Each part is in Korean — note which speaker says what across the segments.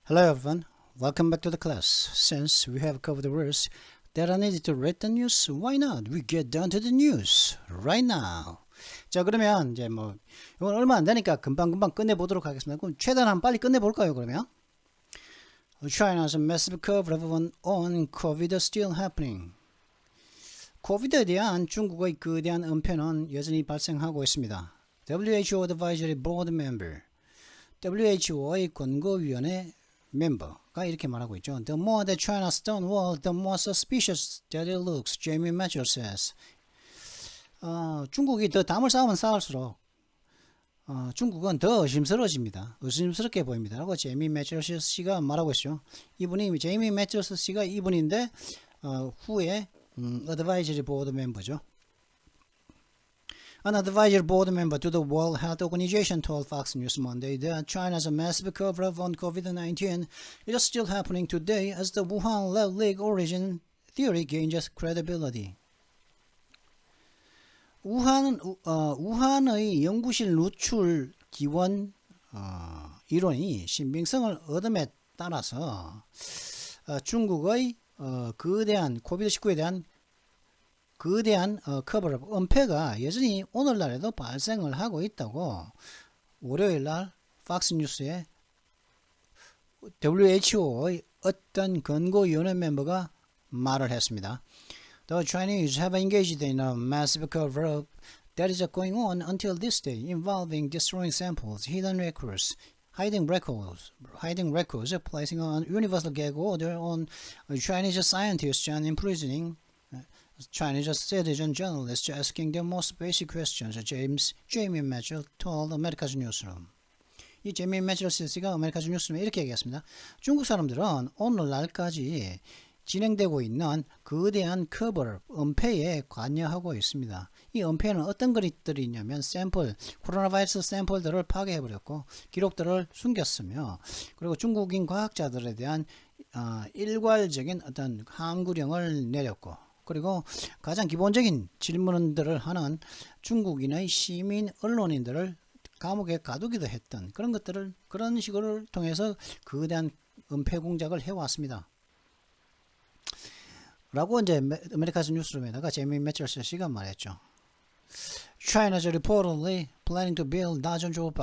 Speaker 1: Hello everyone, welcome back to the class. Since we have covered the words that are needed to read the news, why not we get down to the news right now. 자, 그러면 이제 이건 얼마 안 되니까 금방 끝내보도록 하겠습니다. 그럼 최대한 빨리 끝내볼까요, 그러면? China's massive cover on COVID is still happening. 코비드에 대한 중국의 거대한 은폐는 여전히 발생하고 있습니다. WHO Advisory Board Member, WHO의 권고위원회 멤버가 이렇게 말하고 있죠. The more that China stonewall, the more suspicious that it looks, Jamie Mitchell says. 중국이 더 담을 쌓으면 쌓을수록 중국은 더 의심스러워집니다. 의심스럽게 보입니다. 라고 제이미 매첼스 씨가 말하고 있죠. 제이미 매첼스 씨가 이분인데 후에 advisory board 멤버죠. An advisory board member to the World Health Organization told Fox News Monday that China's massive cover-up on COVID-19 is still happening today as the Wuhan lab leak origin theory gains credibility. 우한의 연구실 누출 기원 이론이 신빙성을 얻음에 따라서 중국의 거대한 코비드19에 대한 거대한 커버업 은폐가 여전히 오늘날에도 발생을 하고 있다고 월요일날 팍스뉴스에 WHO의 어떤 권고위원회 멤버가 말을 했습니다. The Chinese have engaged in a massive cover-up that is going on until this day, involving destroying samples, hiding records, placing a universal gag order on Chinese scientists and imprisoning Chinese citizen journalists asking the most basic questions, Jamie Mitchell told America's Newsroom. 이 제이미 매첼 씨가 아메리카즈 뉴스룸에 이렇게 얘기했습니다. 중국 사람들은 오늘날까지 진행되고 있는 거대한 커버업, 은폐에 관여하고 있습니다. 이 은폐는 어떤 것들이 있냐면 코로나 바이러스 샘플들을 파괴해버렸고 기록들을 숨겼으며 그리고 중국인 과학자들에 대한 일괄적인 어떤 항구령을 내렸고 그리고 가장 기본적인 질문들을 하는 중국인의 시민 언론인들을 감옥에 가두기도 했던 그런 식으로 통해서 거대한 은폐 공작을 해왔습니다. 라고 이제 아메리카스 뉴스룸에다가 제이미 매첼스 씨가 말했죠. China's reportedly planning to build dozens of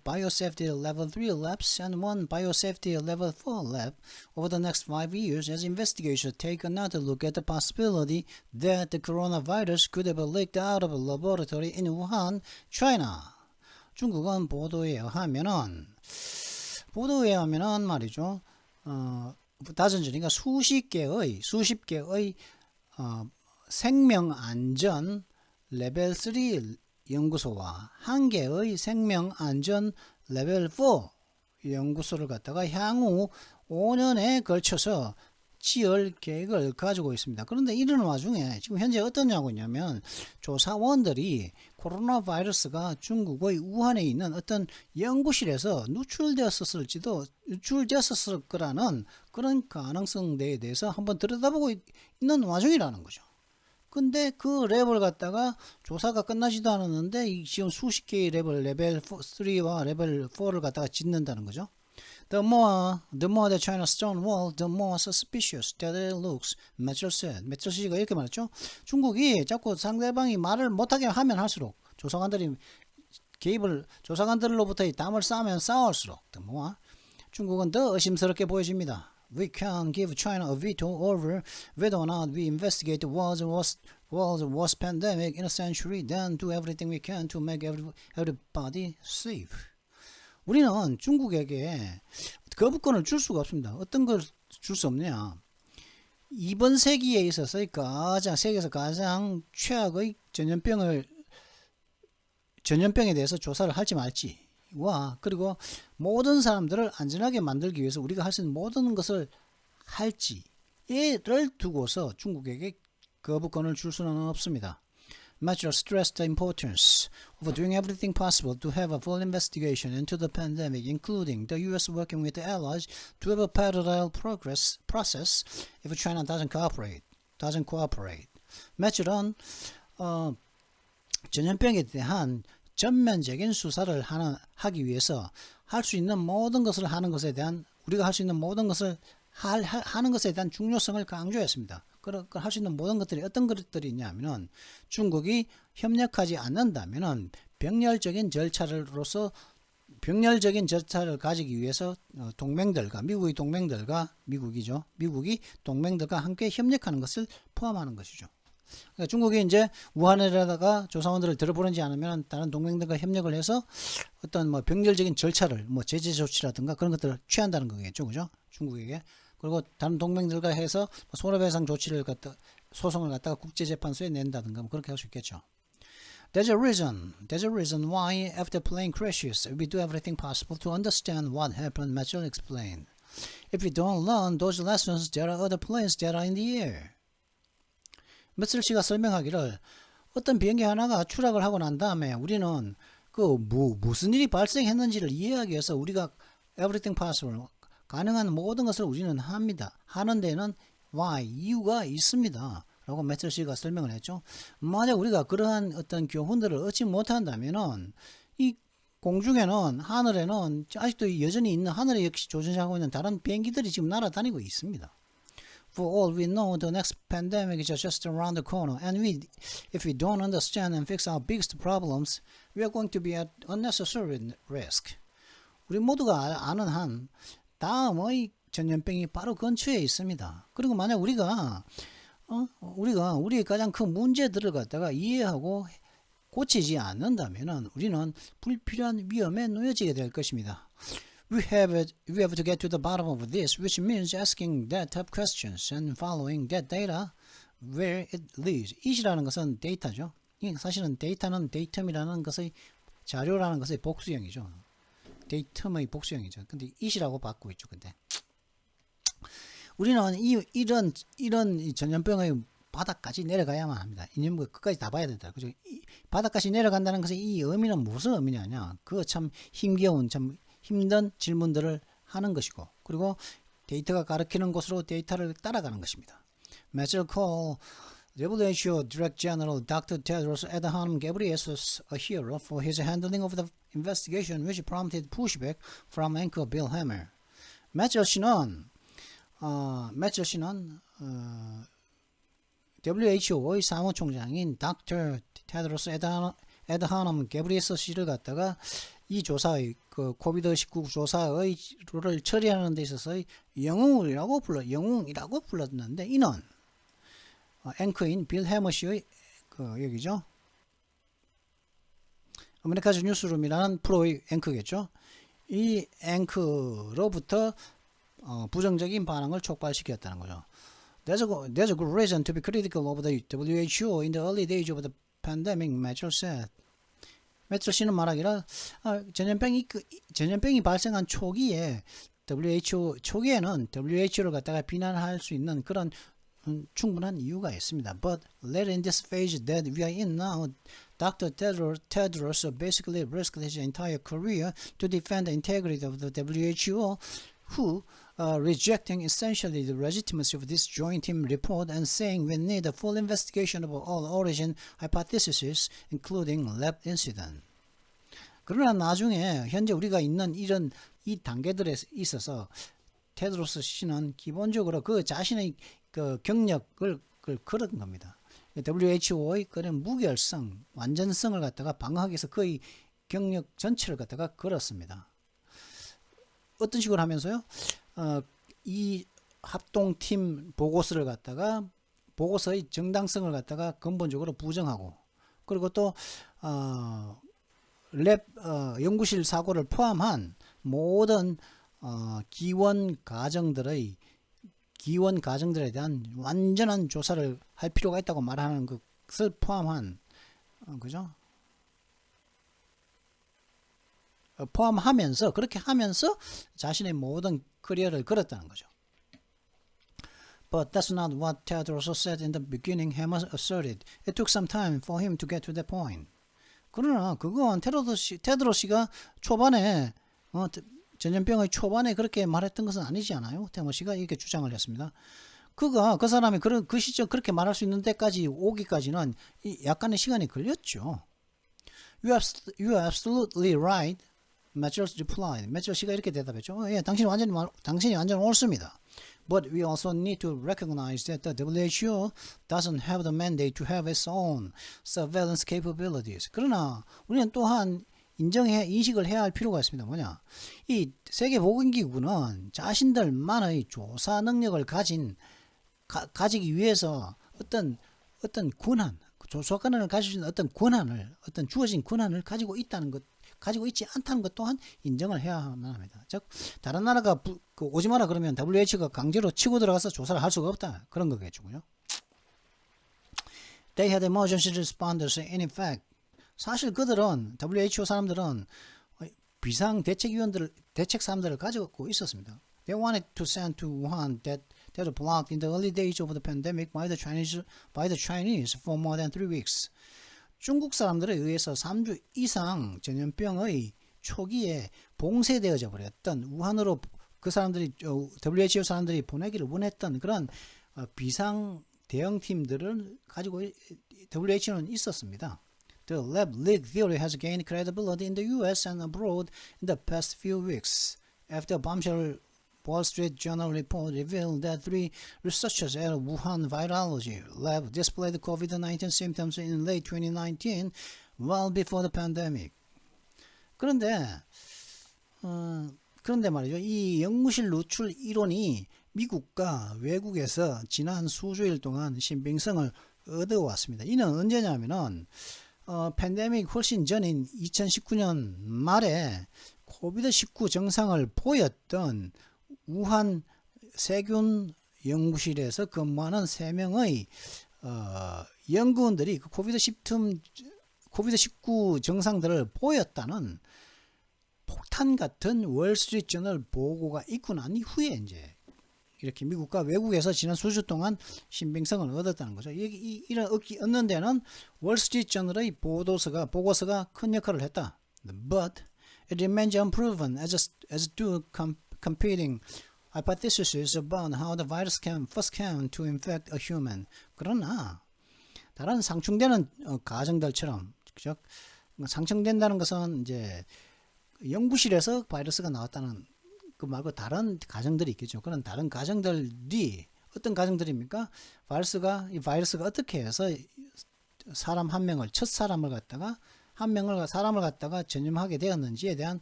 Speaker 1: biosafety level 3 labs and one biosafety level 4 lab over the next 5 years as investigators take another look at the possibility that the coronavirus could have leaked out of a laboratory in Wuhan, China. 중국은 보도에 의하면은 말이죠. 다전전이가 수십 개의 생명안전 레벨 3 연구소와 한 개의 생명안전 레벨 4 연구소를 갖다가 향후 5년에 걸쳐서 지을 계획을 가지고 있습니다. 그런데 이런 와중에 지금 현재 어떤 하고 있냐면 조사원들이 코로나 바이러스가 중국의 우한에 있는 어떤 연구실에서 누출되었을 거라는 그런 가능성에 대해서 한번 들여다보고 있는 와중이라는 거죠. 근데 그 랩을 갖다가 조사가 끝나지도 않았는데 지금 수십 개의 레벨 3와 레벨 4를 갖다가 짓는다는 거죠. The more that China stonewall, the more suspicious that it looks, 매첼 씨가 이렇게 말했죠. 중국이 자꾸 상대방이 말을 못하게 하면 할수록 조사관들로부터의 담을 쌓으면 쌓을수록 중국은 더 의심스럽게 보여집니다. We can't give China a veto over whether or not we investigate the world's worst pandemic in a century, then do everything we can to make everybody safe. 우리는 중국에게 거부권을 줄 수가 없습니다. 어떤 걸 줄 수 없냐? 이번 세기에 있어서 세계에서 가장 최악의 전염병에 대해서 조사를 할지 말지와 그리고 모든 사람들을 안전하게 만들기 위해서 우리가 할 수 있는 모든 것을 할지를 두고서 중국에게 거부권을 줄 수는 없습니다. Mitchell stressed the importance of doing everything possible to have a full investigation into the pandemic, including the U.S. working with the allies to have a parallel process if China doesn't cooperate. Mitchell은 전염병에 대한 전면적인 수사를 하기 위해서 할 수 있는 모든 것을 하는 것에 대한 우리가 할 수 있는 모든 것을 하는 것에 대한 중요성을 강조했습니다. 할 수 있는 모든 것들이 어떤 것들이 있냐면은 중국이 협력하지 않는다면은 병렬적인 절차를 가지기 위해서 동맹들과 미국이 동맹들과 함께 협력하는 것을 포함하는 것이죠. 그러니까 중국이 이제 우한에다가 조사원들을 들어보내지 않으면 다른 동맹들과 협력을 해서 어떤 뭐 병렬적인 절차를 뭐 제재 조치라든가 그런 것들을 취한다는 거겠죠, 그죠? 중국에게. 그리고 다른 동맹들과 해서 손해배상 조치를 소송을 갖다가 국제재판소에 낸다든가 뭐 그렇게 할 수 있겠죠. There's a reason why after plane crashes we do everything possible to understand what happened, Mitchell explained. If we don't learn those lessons, there are other planes that are in the air. 매슬 씨가 설명하기를 어떤 비행기 하나가 추락을 하고 난 다음에 우리는 무슨 일이 발생했는지를 이해하기 위해서 우리가 everything possible 가능한 모든 것을 우리는 합니다. 하는 데는 why 이유가 있습니다. 라고 매슬 씨가 설명을 했죠. 만약 우리가 그러한 어떤 교훈들을 얻지 못한다면은 이 공중에는 하늘에는 아직도 여전히 있는 하늘에 역시 조준하고 있는 다른 비행기들이 지금 날아다니고 있습니다. For all we know, the next pandemic is just around the corner, and if we don't understand and fix our biggest problems, we are going to be at unnecessary risk. 우리 모두가 아는 한 다음의 전염병이 바로 근처에 있습니다. 그리고 만약 우리가 우리의 가장 큰 문제들을 갖다가 이해하고 고치지 않는다면은 우리는 불필요한 위험에 놓여지게 될 것입니다. We have to get to the bottom of this, which means asking that type questions and following that data where it leads. it이라는 것은 데이터죠. 사실은 데이터는 데이텀이라는 것의 자료라는 것의 복수형이죠. 데이텀의 복수형이죠. 근데 it이라고 받고 있죠. 근데 우리는 이런 전염병의 바닥까지 내려가야만 합니다. 이념 끝까지 다 봐야 된다. 그죠? 바닥까지 내려간다는 것의 이 의미는 무슨 의미냐냐? 그거 참 힘겨운 힘든 질문들을 하는 것이고, 그리고 데이터가 가르치는 곳으로 데이터를 따라가는 것입니다. Mitchell called WHO Director General Dr. Tedros Adhanom Ghebreyesus a hero for his handling of the investigation, which prompted pushback from anchor Bill Hammer. 매첼 씨는 WHO의 사무총장인 Dr. Tedros Adhanom Ghebreyesus를 갖다가 이 조사의 코비드19 조사를 처리하는 데 있어서의 영웅이라고 불렀는데 이는 앵커인 빌 해머 씨의 여기죠. 아메리카즈 뉴스룸이라는 프로의 앵커겠죠. 이 앵커로부터 부정적인 반응을 촉발시켰다는 거죠. There's a good reason to be critical of the WHO in the early days of the pandemic, Mitchell said. 매트로 씨는 말하기를 전염병이 발생한 초기에는 WHO를 갖다가 비난할 수 있는 그런 충분한 이유가 있습니다. But later in this phase that we are in now, Dr. Tedros basically risked his entire career to defend the integrity of the WHO, who rejecting essentially the legitimacy of this joint team report and saying we need a full investigation of all origin hypotheses, including lab incident. 그러나 나중에 현재 우리가 있는 이 단계들에 있어서 테드로스 씨는 기본적으로 그 자신의 그 경력을 걸은 겁니다. WHO의 그런 무결성, 완전성을 갖다가 방어하기 위해서 그의 경력 전체를 갖다가 걸었습니다. 어떤 식으로 하면서요? 이 합동팀 보고서의 정당성을 갖다가 근본적으로 부정하고, 그리고 또 연구실 사고를 포함한 모든 기원 가정들에 대한 완전한 조사를 할 필요가 있다고 말하는 것을 포함한 그죠? 포함하면서 그렇게 하면서 자신의 모든 커리어를 걸었다는 거죠. But that's not what Tedros said in the beginning, Hammer asserted. It took some time for him to get to that point. 그러나 그건 테드로스가 초반에 전염병의 초반에 그렇게 말했던 것은 아니지 않아요? 테드로스가 이렇게 주장을 했습니다. 그 사람이 그 시점 그렇게 말할 수 있는 데까지 오기까지는 약간의 시간이 걸렸죠. You are absolutely right. Mitchell's replied. Mitchell 씨가 이렇게 대답했죠. 예, 당신이 완전 옳습니다. But we also need to recognize that the WHO doesn't have the mandate to have its own surveillance capabilities. 그러나 우리는 또한 인식을 해야 할 필요가 있습니다. 뭐냐? 이 세계보건기구는 자신들만의 조사 능력을 가지기 위해서 어떤 권한, 조사 권한을 가질 수 있는 어떤 주어진 권한을 가지고 있지 않다는 것 또한 인정을 해야만 합니다. 즉, 다른 나라가 오지 마라 그러면 WHO가 강제로 치고 들어가서 조사를 할 수가 없다. 그런 거겠죠요. They had emergency responders in effect. 사실 그들은 WHO 사람들은 비상 대책 사람들을 가지고 있었습니다. They wanted to send to Wuhan that was blocked in the early days of the pandemic by the Chinese for more than 3 weeks. 중국 사람들에 의해서 3주 이상 전염병의 초기에 봉쇄되어져 버렸던 우한으로 그 사람들이 WHO 사람들이 보내기를 원했던 그런 비상 대응팀들을 가지고 WHO는 있었습니다. The lab leak theory has gained credibility in the US and abroad in the past few weeks after a bombshell Wall Street Journal report revealed that 3 researchers at Wuhan Virology Lab displayed COVID-19 symptoms in late 2019, well before the pandemic. 그런데 말이죠. 이 연구실 누출 이론이 미국과 외국에서 지난 수주일 동안 신빙성을 얻어왔습니다. 이는 언제냐면은 팬데믹 훨씬 전인 2019년 말에 코비드-19 증상을 보였던 우한 세균 연구실에서 근무하는 3명의 연구원들이 그 코비드-19 증상들을 보였다는 폭탄 같은 월스트리트저널 보고가 있고 난 이후에 이제 이렇게 미국과 외국에서 지난 수주 동안 신빙성을 얻었다는 거죠. 이런 얻는 데는 월스트리트저널의 보고서가 큰 역할을 했다. But it remains unproven as to competing hypotheses about how the virus first came to infect a human. 그러나 다른 상충되는 가정들처럼, 그죠? 상충된다는 것은 이제 연구실에서 바이러스가 나왔다는 그 말고 다른 가정들이 있겠죠. 그런 다른 가정들이 어떤 가정들입니까? 이 바이러스가 어떻게 해서 사람 한 명을 사람을 갖다가 전염하게 되었는지에 대한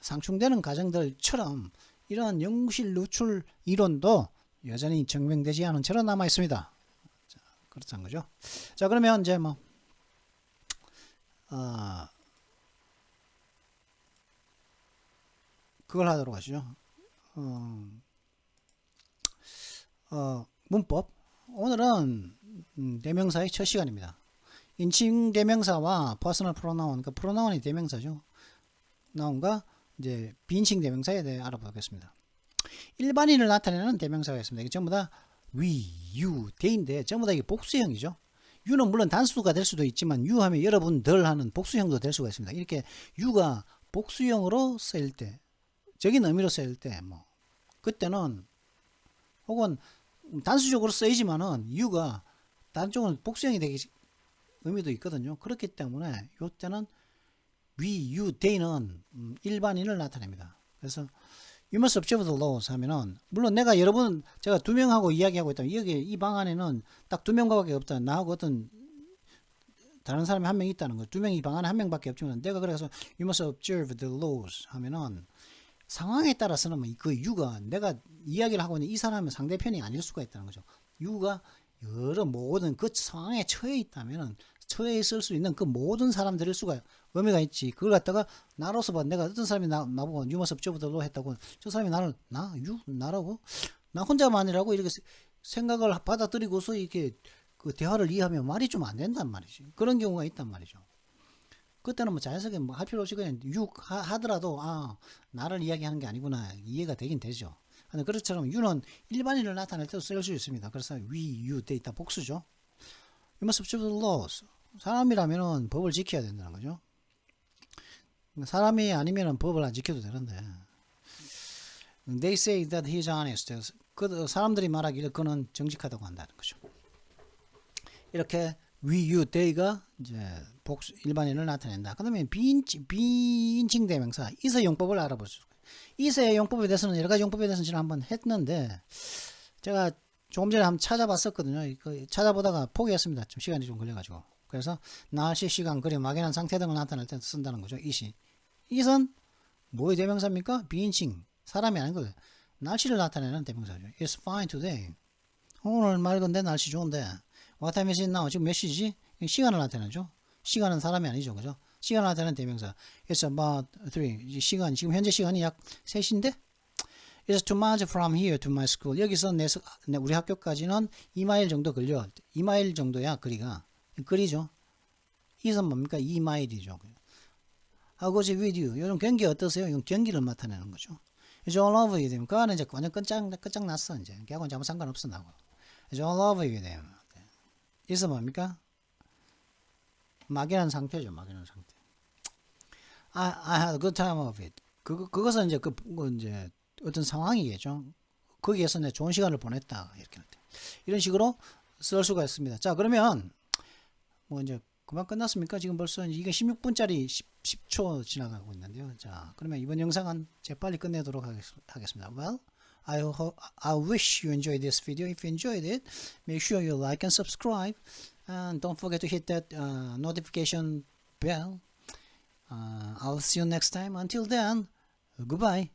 Speaker 1: 상충되는 가정들처럼 이러한 연구실 누출 이론도 여전히 증명되지 않은 채로 남아 있습니다. 자, 그렇다는 거죠. 자, 그러면 이제 그걸 하도록 하시죠. 문법. 오늘은 대명사의 첫 시간입니다. 인칭 대명사와 퍼스널 프로나운, 그 프로나운이 대명사죠. 나운과 이제 비인칭 대명사에 대해 알아보겠습니다. 일반인을 나타내는 대명사가 있습니다. 이게 전부 다 we, you, they인데 전부 다 이게 복수형이죠. you는 물론 단수가 될 수도 있지만 you 하면 여러분들 하는 복수형도 될 수가 있습니다. 이렇게 you가 복수형으로 쓰일 때, 적인 의미로 쓰일 때, 그때는 혹은 단수적으로 쓰이지만은 you가 단쪽은 복수형이 되기 의미도 있거든요. 그렇기 때문에 이때는 we, you, they는 일반인을 나타냅니다. 그래서 you must observe the laws 하면은 물론 제가 2명하고 이야기하고 있다면 이 방 안에는 딱 2명밖에 없다. 나하고 어떤 다른 사람이 1명 있다는 거. 2명이 방 안에 1명밖에 없지만 내가 그래서 you must observe the laws 하면은 상황에 따라서는 그 you가 내가 이야기를 하고 있는 이 사람은 상대편이 아닐 수가 있다는 거죠. you가 여러 모든 그 상황에 처해 있다면은 처해 있을 수 있는 그 모든 사람들일 수가 의미가 있지. 그걸 갖다가 나로서 내가 어떤 사람이 나보고 you must observe the law 했다고 저 사람이 나라고? 나 혼자만이라고 이렇게 생각을 받아들이고서 이렇게 그 대화를 이해하면 말이 좀 안 된단 말이지. 그런 경우가 있단 말이죠. 그때는 자연스럽게 할 필요 없이 그냥 하더라도 나를 이야기하는 게 아니구나 이해가 되긴 되죠. 그렇처럼 you는 일반인을 나타낼 때도 쓸 수 있습니다. 그래서 we, you, they 다 복수죠. You must observe the laws. 사람이라면은 법을 지켜야 된다는 거죠. 사람이 아니면은 법을 안 지켜도 되는데. They say that he is honest. 사람들이 말하기를 그는 정직하다고 한다는 거죠. 이렇게 we, you, they가 이제 복수 일반인을 나타낸다. 그다음에 비인칭 대명사 이세 용법을 알아보죠. 이세 용법에 대해서는 여러 가지 용법에 대해서는 지난 한번 했는데 제가 조금 전에 한번 찾아봤었거든요. 찾아보다가 포기했습니다. 좀 시간이 좀 걸려가지고. 그래서 날씨, 시간, 그리고 막연한 상태 등을 나타낼 때 쓴다는 거죠. 이선 뭐의 대명사입니까? 비인칭 사람이 아닌 거예요. 날씨를 나타내는 대명사죠. It's fine today. 오늘 맑은데 날씨 좋은데. What time is it now? 지금 몇 시지? 시간을 나타내죠. 시간은 사람이 아니죠. 그죠? 시간을 나타내는 대명사. It's about 3. 시간, 지금 현재 시간이 약 3시인데? It's 2 miles from here to my school. 여기서 우리 학교까지는 2마일 정도 걸려. 2마일 정도야, 거리가. 거리죠. 이선 뭡니까? 2마일이죠. How goes it with you? 요즘 경기 어떠세요? 이건 경기를 나타내는 거죠. It's all over you them. 그거는 이제 완전 끝장났어, 이제. 걔하고는 아무 상관없어, 나고. It's all over you them. 이선 뭡니까? 막연한 상태죠, 막연한 상태. I had a good time of it. 그것은 이제 이제 어떤 상황이겠죠. 거기에서 내 좋은 시간을 보냈다. 이렇게 할 때. 이런 식으로 쓸 수가 있습니다. 자, 그러면 뭐 이제 그만 끝났습니까? 지금 벌써 이게 16분짜리 10초 지나가고 있는데요. 자, 그러면 이번 영상은 재빨리 끝내도록 하겠습니다. Well, I wish you enjoyed this video. If you enjoyed it, make sure you like and subscribe. And don't forget to hit that notification bell. I'll see you next time. Until then, goodbye.